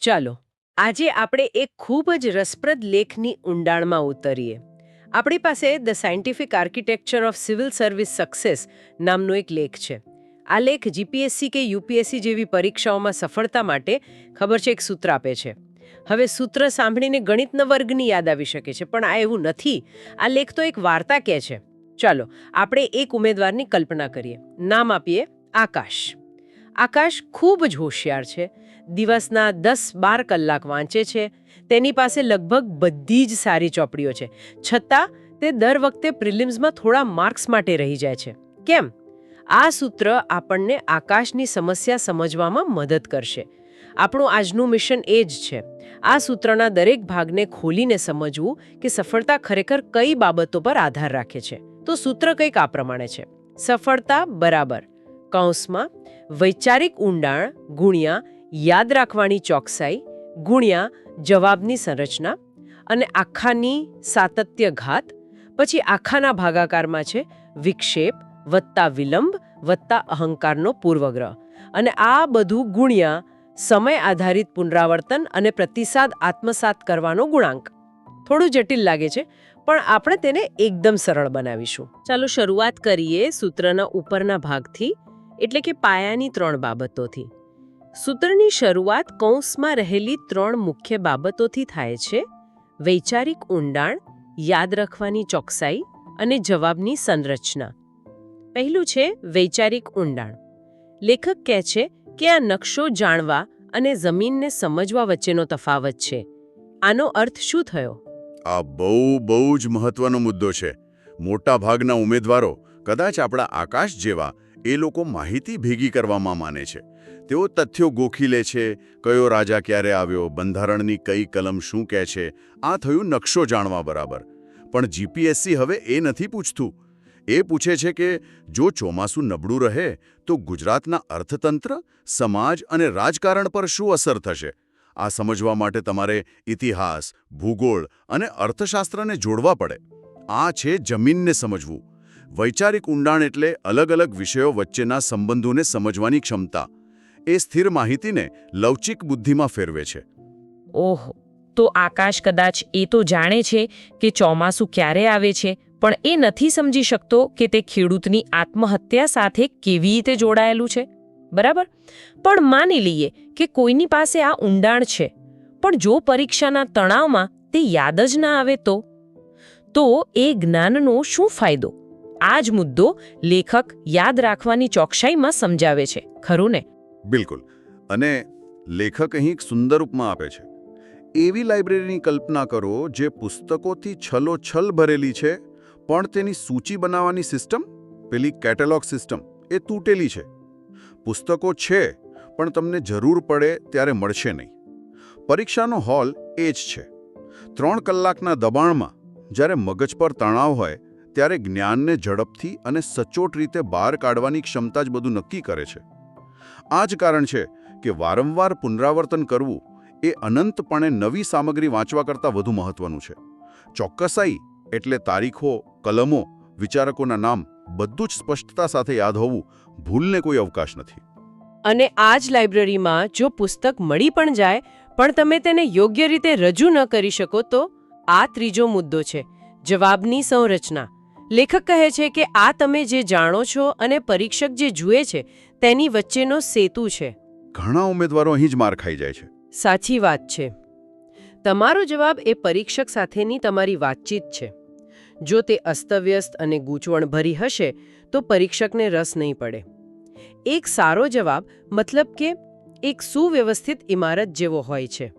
ચાલો આજે આપણે એક ખૂબ જ રસપ્રદ લેખની ઊંડાણમાં ઉતરીએ. આપણી પાસે the scientific architecture of civil service success નામનો એક લેખ છે. આ લેખ જીપીએસસી કે યુપીએસસી જેવી પરીક્ષાઓમાં સફળતા માટે ખબર છે એક સૂત્ર આપે છે. હવે સૂત્ર સાંભળીને ગણિતના વર્ગની યાદ આવી શકે છે, પણ આ એવું નથી. આ લેખ તો એક વાર્તા કહે છે. ચાલો આપણે એક ઉમેદવારની કલ્પના કરીએ. નામ આપીએ આકાશ. આકાશ ખૂબ જ હોશિયાર છે. દિવસના 10-12 કલાક વાંચે છે. તેની પાસે લગભગ બધી જ સારી ચોપડીઓ છે. છતાં તે દર વખતે પ્રિલિમ્સમાં થોડા માર્ક્સ માટે રહી જાય છે. કેમ? આ સૂત્ર આપણને આકાશની સમસ્યા સમજવામાં મદદ કરશે. આપણું આજનું મિશન એ જ છે. આ સૂત્રના દરેક ભાગને ખોલીને સમજવું કે સફળતા ખરેખર કઈ બાબતો પર આધાર રાખે છે. તો સૂત્ર કંઈક આ પ્રમાણે છે. સફળતા બરાબર કૌંસમાં વૈચારિક ઊંડાણ ગુણ્યા યાદ રાખવાની ચોકસાઈ ગુણ્યા જવાબની સંરચના અને આખાની સાતત્ય ઘાત, પછી આખાના ભાગાકારમાં છે વિક્ષેપ વત્તા વિલંબ વત્તા અહંકારનો પૂર્વગ્રહ, અને આ બધું ગુણ્યા સમય આધારિત પુનરાવર્તન અને પ્રતિસાદ આત્મસાત કરવાનો ગુણાંક. થોડું જટિલ લાગે છે, પણ આપણે તેને એકદમ સરળ બનાવીશું. ચાલો શરૂઆત કરીએ સૂત્રના ઉપરના ભાગથી, એટલે કે પાયાની 3 બાબતોથી. સૂત્રની શરૂઆત કૌંસમાં રહેલી 3 મુખ્ય બાબતોથી થાય છે: વૈચારિક ઊંડાણ, યાદ રાખવાની ચોકસાઈ અને જવાબની સંરચના. પહેલું છે વૈચારિક ઊંડાણ. લેખક કહે છે કે આ નકશો જાણવા અને જમીનને સમજવા વચ્ચેનો તફાવત છે. આનો અર્થ શું થયો? આ બહુ જ મહત્વનો મુદ્દો છે. મોટા ભાગના ઉમેદવારો, કદાચ આપણા આકાશ જેવા, એ લોકો માહિતી ભેગી કરવામાં માને છે. તેઓ તથ્યો ગોખી લે છે. કયો રાજા ક્યારે આવ્યો, બંધારણની કઈ કલમ શું કહે છે. આ થયું નકશો જાણવા બરાબર. પણ જીપીએસસી હવે એ નથી પૂછતું. એ પૂછે છે કે જો ચોમાસું નબળું રહે તો ગુજરાતના અર્થતંત્ર, સમાજ અને રાજકારણ પર શું અસર થશે. આ સમજવા માટે તમારે ઇતિહાસ, ભૂગોળ અને અર્થશાસ્ત્રને જોડવા પડે. આ છે જમીનને સમજવું. વૈચારિક ઊંડાણ એટલે અલગ અલગ વિષયો વચ્ચેના સંબંધોને સમજવાની ક્ષમતા. એ સ્થિર માહિતીને લવચિક બુદ્ધિમાં ફેરવે છે. ઓહો, તો આકાશ કદાચ એ તો જાણે છે કે ચોમાસું ક્યારે આવે છે, પણ એ નથી સમજી શકતો કે તે ખેડૂતની આત્મહત્યા સાથે કેવી રીતે જોડાયેલું છે. બરાબર? પણ માની લઈએ કે કોઈની પાસે આ ઊંડાણ છે, પણ જો પરીક્ષાના તણાવમાં તે યાદ જ ના આવે તો એ જ્ઞાનનો શું ફાયદો? આ જ મુદ્દો લેખક યાદ રાખવાની ચોકસાઈમાં સમજાવે છે, ખરું ને? બિલકુલ. અને લેખક અહીં એક સુંદર ઉપમા આપે છે. એવી લાઇબ્રેરીની કલ્પના કરો જે પુસ્તકોથી છલોછલ ભરેલી છે, પણ તેની સૂચિ બનાવવાની સિસ્ટમ, પેલી કેટેલોગ સિસ્ટમ, એ તૂટેલી છે. પુસ્તકો છે, પણ તમને જરૂર પડે ત્યારે મળશે નહીં. પરીક્ષાનો હોલ એ જ છે. 3 કલાકના દબાણમાં જ્યારે મગજ પર તણાવ હોય ત્યારે જ્ઞાનને ઝડપથી અને સચોટ રીતે બહાર કાઢવાની ક્ષમતા જ બધું નક્કી કરે છે. આ જ કારણ છે કે વારંવાર પુનરાવર્તન કરવું એ અનંતપણે નવી સામગ્રી વાંચવા કરતાં વધુ મહત્વનું છે. ચોક્કસાઈ એટલે તારીખો, કલમો, વિચારકોના નામ બધું જ સ્પષ્ટતા સાથે યાદ હોવું. ભૂલને કોઈ અવકાશ નથી. અને આ જ લાઇબ્રેરીમાં જો પુસ્તક મળી પણ જાય, પણ તમે તેને યોગ્ય રીતે રજૂ ન કરી શકો તો? આ ત્રીજો મુદ્દો છે જવાબની સંરચના. લેખક કહે છે કે આ તમે જે જાણો છો અને પરીક્ષક જે જુએ છે તેની વચ્ચેનો સેતુ છે. ઘણા ઉમેદવારો અહીં જ માર ખાઈ જાય છે. સાચી વાત છે. તમારો જવાબ એ પરીક્ષક સાથેની તમારી વાતચીત છે. જો તે અસ્તવ્યસ્ત અને ગૂંચવણભરી હશે તો પરીક્ષકને રસ નહીં પડે. એક સારો જવાબ મતલબ કે એક સુવ્યવસ્થિત ઇમારત જેવો હોય છે.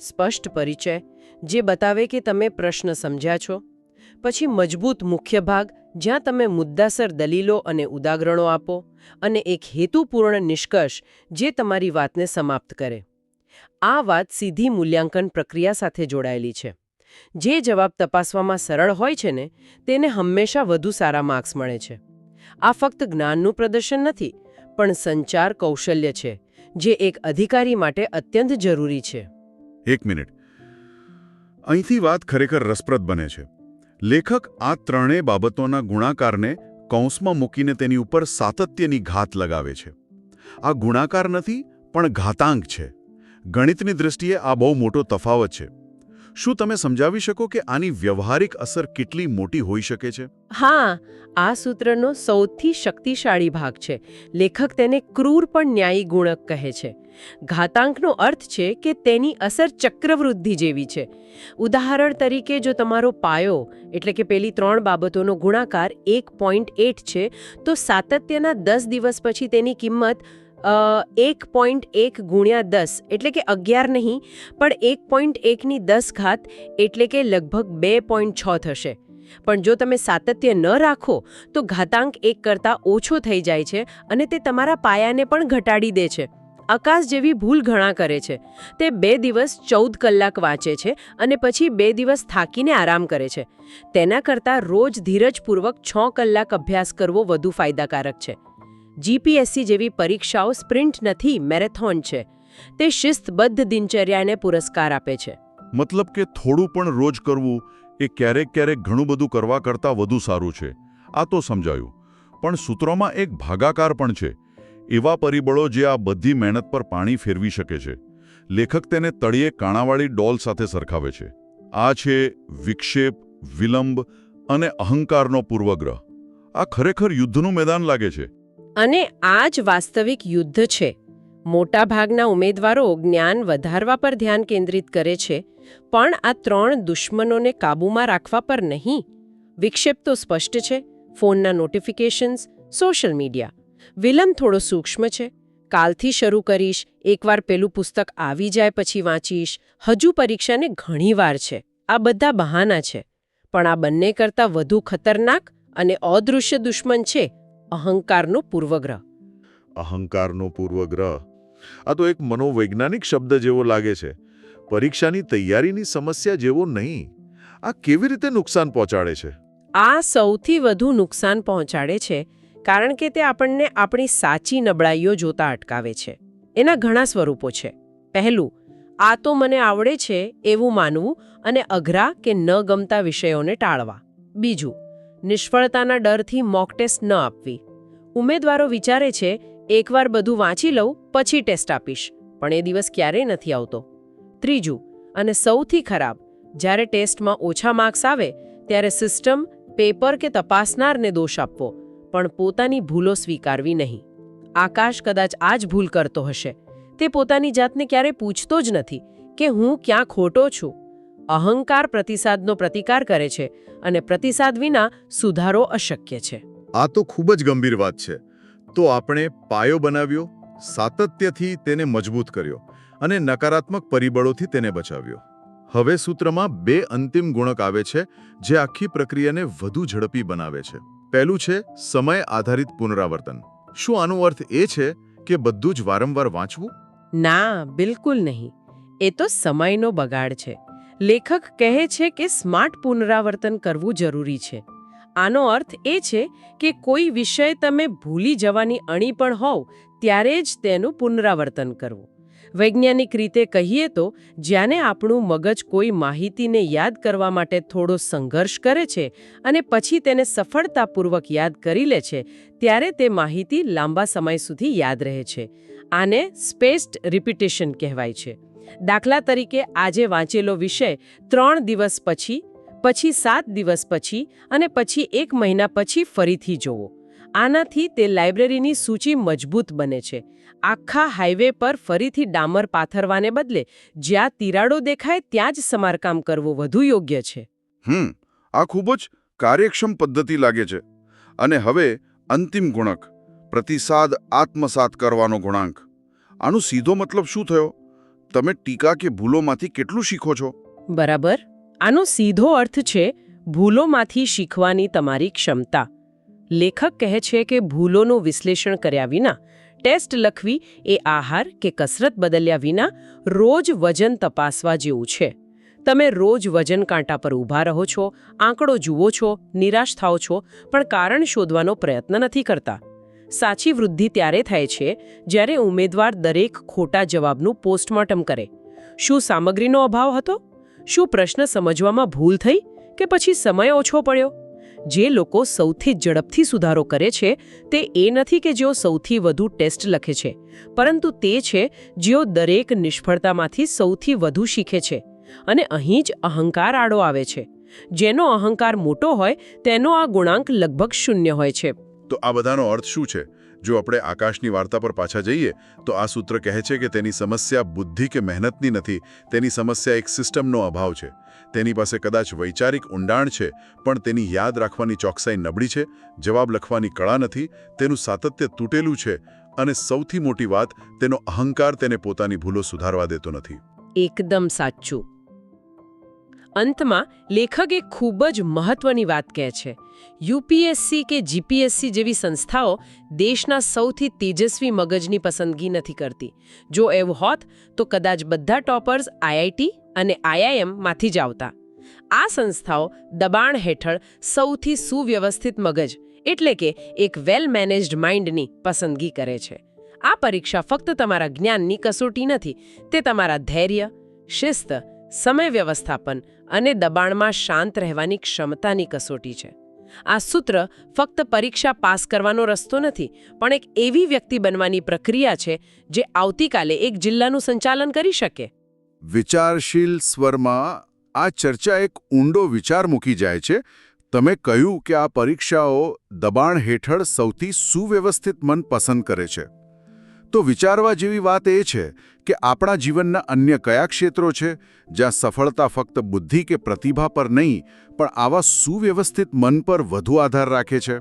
સ્પષ્ટ પરિચય જે બતાવે કે તમે પ્રશ્ન સમજ્યા છો, પછી મજબૂત મુખ્ય ભાગ જ્યાં તમે મુદ્દાસર દલીલો અને ઉદાહરણો આપો, અને એક હેતુપૂર્ણ નિષ્કર્ષ જે તમારી વાતને સમાપ્ત કરે. આ વાત સીધી મૂલ્યાંકન પ્રક્રિયા સાથે જોડાયેલી છે. જે જવાબ તપાસવામાં સરળ હોય છે ને, તેને હંમેશા વધુ સારા માર્ક્સ મળે છે. આ ફક્ત જ્ઞાનનું પ્રદર્શન નથી, પણ સંચાર કૌશલ્ય છે જે એક અધિકારી માટે અત્યંત જરૂરી છે. એક મિનિટ. અહીંથી વાત ખરેખર રસપ્રદ બને છે. લેખક આ ત્રણેય બાબતોના ગુણાકારને કૌંસમાં મૂકીને તેની ઉપર સાતત્યની ઘાત લગાવે છે. આ ગુણાકાર નથી, પણ ઘાતાંક છે. ગણિતની દૃષ્ટિએ આ બહુ મોટો તફાવત છે. શું તમે સમજાવી શકો કે આની વ્યવહારિક અસર કેટલી મોટી હોઈ શકે છે? હા, આ સૂત્રનો સૌથી શક્તિશાળી ભાગ છે. લેખક તેને ક્રૂર પણ ન્યાયી ગુણક કહે છે. ઘાતાંકનો અર્થ છે કે તેની અસર ચક્રવૃદ્ધિ જેવી છે. ઉદાહરણ તરીકે, જો તમારો પાયો એટલે કે પેલી 3 બાબતોનો ગુણાકાર 1.8 છે, તો સાતત્યના 10 દિવસ પછી તેની કિંમત 1.1 ગુણ્યા 10 એટલે કે 11 નહીં, પણ 1.1 ની 10 ઘાત એટલે કે લગભગ 2.6 થશે. પણ જો તમે સાતત્ય ન રાખો તો ઘાતાંક 1 કરતાં ઓછો થઈ જાય છે અને તે તમારા પાયાને પણ ઘટાડી દે છે. આકાશ જેવી ભૂલ ઘણા કરે છે. તે 2 દિવસ 14 કલાક વાંચે છે અને પછી 2 દિવસ થાકીને આરામ કરે છે. તેના કરતાં રોજ ધીરજપૂર્વક 6 કલાક અભ્યાસ કરવો વધુ ફાયદાકારક છે. જીપીએસસી જેવી પરીક્ષાઓ સ્પ્રિન્ટ નથી, મેરેથોન છે. તે શિસ્તબદ્ધ દિનચર્યાને પુરસ્કાર આપે છે. મતલબ કે થોડું પણ રોજ કરવું એ ક્યારેક ઘણું બધું કરવા કરતાં વધુ સારું છે. આ તો સમજાયું. પણ સૂત્રોમાં એક ભાગાકાર પણ છે. એવા પરિબળો જે આ બધી મહેનત પર પાણી ફેરવી શકે છે. લેખક તેને તળિયે કાણાવાળી ડોલ સાથે સરખાવે છે. આ છે વિક્ષેપ, વિલંબ અને અહંકારનો પૂર્વગ્રહ. આ ખરેખર યુદ્ધનું મેદાન લાગે છે. અને આ જ વાસ્તવિક યુદ્ધ છે. મોટાભાગના ઉમેદવારો જ્ઞાન વધારવા પર ધ્યાન કેન્દ્રિત કરે છે, પણ આ 3 દુશ્મનોને કાબૂમાં રાખવા પર નહીં. વિક્ષેપ તો સ્પષ્ટ છે: ફોનના નોટિફિકેશન્સ, સોશિયલ મીડિયા. વિલંબ થોડો સૂક્ષ્મ છે: કાલથી શરૂ કરીશ, એકવાર પેલું પુસ્તક આવી જાય પછી વાંચીશ, હજુ પરીક્ષાને ઘણી વાર છે. આ બધા બહાના છે. પણ આ બંને કરતાં વધુ ખતરનાક અને અદૃશ્ય દુશ્મન છે અહંકારનો પૂર્વગ્રહ. અહંકારનો પૂર્વગ્રહ. આ તો એક મનોવૈજ્ઞાનિક શબ્દ જેવો લાગે છે. પરીક્ષાની તૈયારીની સમસ્યા જેવો નહીં. આ કેવી રીતે નુકસાન પહોંચાડે છે? આ સૌથી વધુ નુકસાન પહોંચાડે છે કારણ કે તે આપણને આપણી સાચી નબળાઈઓ જોતા અટકાવે છે. એના ઘણા સ્વરૂપો છે. પહેલું, આ તો મને આવડે છે એવું માનવું અને અઘરા કે ન ગમતા વિષયોને ટાળવા. બીજું, નિષ્ફળતાના ડરથી મોક ટેસ્ટ ન આપવી. ઉમેદવારો વિચારે છે, એકવાર બધું વાંચી લઉં પછી ટેસ્ટ આપીશ, પણ એ દિવસ ક્યારેય નથી આવતો. ત્રીજું, અને સૌથી ખરાબ, જ્યારે ટેસ્ટમાં ઓછા માર્ક્સ આવે ત્યારે સિસ્ટમ, પેપર કે તપાસનારને દોષ આપવો, પણ પોતાની ભૂલો સ્વીકારવી નહીં. આકાશ કદાચ આ જ ભૂલ કરતો હશે. તે પોતાની જાતને ક્યારેય પૂછતો જ નથી કે હું ક્યાં ખોટો છું. અહંકાર પ્રતિસાદનો પ્રતિકાર કરે છે અને પ્રતિસાદ વિના સુધારો અશક્ય છે. આ તો ખૂબ જ ગંભીર વાત છે. તો આપણે પાયો બનાવ્યો, સાતત્યથી તેને મજબૂત કર્યો અને નકારાત્મક પરિબળોથી તેને બચાવ્યો. હવે સૂત્રમાં 2 અંતિમ ગુણક આવે છે જે આખી પ્રક્રિયાને વધુ ઝડપી બનાવે છે. પહેલું છે સમય આધારિત પુનરાવર્તન. શું આનો અર્થ એ છે કે બધું જ વારંવાર વાંચવું? ના, બિલકુલ નહીં. એ તો સમયનો બગાડ છે. લેખક કહે છે કે સ્માર્ટ પુનરાવર્તન કરવું જરૂરી છે. આનો અર્થ એ છે કે કોઈ વિષય તમે ભૂલી જવાની અણી પણ હોવ ત્યારે જ તેનું પુનરાવર્તન કરવું. વૈજ્ઞાનિક રીતે કહીએ તો જ્યારે આપણું મગજ કોઈ માહિતીને યાદ કરવા માટે થોડો સંઘર્ષ કરે છે અને પછી તેને સફળતાપૂર્વક યાદ કરી લે છે, ત્યારે તે માહિતી લાંબા સમય સુધી યાદ રહે છે. આને સ્પેસ્ડ રિપીટેશન કહેવાય છે. દાખલા તરીકે, આજે વાંચેલો વિષય 3 દિવસ પછી 7 દિવસ પછી અને પછી 1 મહિના પછી ફરીથી જોવો. આનાથી તે લાઇબ્રેરીની સૂચિ મજબૂત બને છે. આખા હાઈવે પર ફરીથી ડામર પાથરવાને બદલે જ્યાં તિરાડો દેખાય ત્યાં જ સમારકામ કરવું વધુ યોગ્ય છે. આ ખૂબ જ કાર્યક્ષમ પદ્ધતિ લાગે છે. અને હવે અંતિમ ગુણક, પ્રતિસાદ આત્મસાત કરવાનો ગુણાંક. આનો સીધો મતલબ શું થયો? તમે ટીકા કે ભૂલોમાંથી કેટલું શીખો છો? બરાબર. આનો સીધો અર્થ છે ભૂલોમાંથી શીખવાની તમારી ક્ષમતા. લેખક કહે છે કે ભૂલોનું વિશ્લેષણ કર્યા વિના ટેસ્ટ લખવી એ આહાર કે કસરત બદલ્યા વિના રોજ વજન તપાસવા જેવું છે. તમે રોજ વજન કાંટા પર ઊભા રહો છો, આંકડો જુઓ છો, નિરાશ થાઓ છો, પણ કારણ શોધવાનો પ્રયત્ન નથી કરતા. સાચી વૃદ્ધિ ત્યારે થાય છે જ્યારે ઉમેદવાર દરેક ખોટા જવાબનું પોસ્ટમોર્ટમ કરે. શું સામગ્રીનો અભાવ હતો? શું પ્રશ્ન સમજવામાં ભૂલ થઈ? કે પછી સમય ઓછો પડ્યો? જે લોકો સૌથી ઝડપથી સુધારો કરે છે તે એ નથી કે જેઓ સૌથી વધુ ટેસ્ટ લખે છે, પરંતુ તે છે જેઓ દરેક નિષ્ફળતામાંથી સૌથી વધુ શીખે છે. અને અહીં જ અહંકાર આડો આવે છે. જેનો અહંકાર મોટો હોય તેનો આ ગુણાંક લગભગ 0 હોય છે. તો આ બધાનો અર્થ શું છે? જો આપણે આકાશની વાર્તા પર પાછા જઈએ તો આ સૂત્ર કહે છે કે તેની સમસ્યા બુદ્ધિ કે મહેનતની નથી, તેની સમસ્યા એક સિસ્ટમનો અભાવ છે. તેની પાસે કદાચ વૈચારિક ઊંડાણ છે, પણ તેની યાદ રાખવાની ચોકસાઈ નબળી છે, જવાબ લખવાની કળા નથી, તેનું સાતત્ય તૂટેલું છે, અને સૌથી મોટી વાત, તેનો અહંકાર તેને પોતાની ભૂલો સુધારવા દેતો નથી. એકદમ સાચું. અંતમાં લેખક એક ખૂબ જ મહત્વની વાત કહે છે. યુપીએસસી કે જીપીએસસી જેવી સંસ્થાઓ દેશના સૌથી તેજસ્વી મગજની પસંદગી નથી કરતી. જો એવું હોત તો કદાચ બધા ટોપર્સ આઈઆઈટી અને આઈઆઈએમમાંથી જ આવતા. આ સંસ્થાઓ દબાણ હેઠળ સૌથી સુવ્યવસ્થિત મગજ એટલે કે એક વેલ મેનેજ્ડ માઇન્ડની પસંદગી કરે છે. આ પરીક્ષા ફક્ત તમારા જ્ઞાનની કસોટી નથી, તે તમારા ધૈર્ય, શિસ્ત, સમય વ્યવસ્થાપન અને દબાણમાં શાંત રહેવાની ક્ષમતાની કસોટી છે. આ સૂત્ર ફક્ત પરીક્ષા પાસ કરવાનો રસ્તો નથી, પણ એક એવી વ્યક્તિ બનવાની પ્રક્રિયા છે જે આવતીકાલે એક જિલ્લાનું સંચાલન કરી શકે. વિચારશીલ સ્વરમાં આ ચર્ચા એક ઊંડો વિચાર મૂકી જાય છે. તમે કહ્યું કે આ પરીક્ષાઓ દબાણ હેઠળ સૌથી સુવ્યવસ્થિત મન પસંદ કરે છે. તો વિચારવા જેવી વાત એ છે કે આપણા જીવનના અન્ય કયા ક્ષેત્રો છે જ્યાં સફળતા ફક્ત બુદ્ધિ કે પ્રતિભા પર નહીં, પણ આવા સુવ્યવસ્થિત મન પર વધુ આધાર રાખે છે.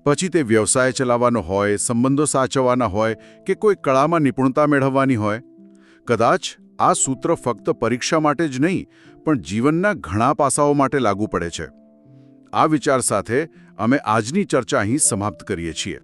પછી તે વ્યવસાય ચલાવવાનો હોય, સંબંધો સાચવવાના હોય કે કોઈ કળામાં નિપુણતા મેળવવાની હોય. કદાચ આ સૂત્ર ફક્ત પરીક્ષા માટે જ નહીં, પણ જીવનના ઘણા પાસાઓ માટે લાગુ પડે છે. આ વિચાર સાથે અમે આજની ચર્ચા અહીં સમાપ્ત કરીએ છીએ.